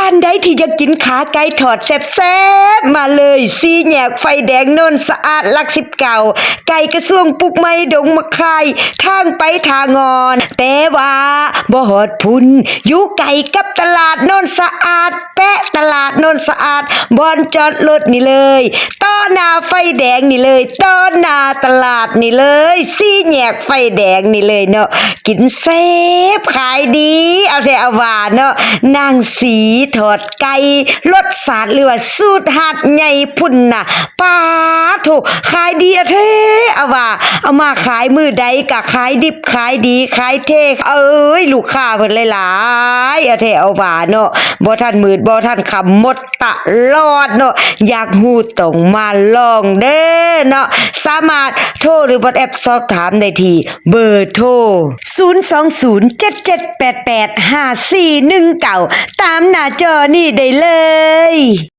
านใดที่จะกินขาไก่ทอดแซ่บๆมาเลยซีแยกไฟแดงโนนสะอาดหลัก19ไก่กระทรวงปลูกไม้ดงมะคายทางไปทางอนแต่ว่าบ่ฮอดพุ่นอยู่ไก่กับตลาดโนนสะอาดแปะตลาดโนนสะอาดบอนจอดรถนี่เลยต้อหน้าไฟแดงนี่เลยต้อหน้าตลาดนี่เลยซีแยกไฟแดงนี่เลยเนาะกินแซ่บขายดีเอาแต่เอาว่าเนาะนางสีทอดไก่รสชาติหรือว่าสูตรหาดใหญ่พุ่นน่ะป้าโถขายดีอะเท่เอาว่าเอามาขายมือใดก็ขายดิบขายดีขายเท่เอ้ยลูกค้าเพิ่นหลายๆเอาเท่เอาว่าเนาะบ่ทันมืดบ่ทันค่ำหมดตลอดเนาะอยากฮู้ต้องมาลองเด้อเนาะสามารถโทรหรือ WhatsApp สอบถามได้ที่เบอร์โทร02077885419ตามหน้าจอนี่ได้เลย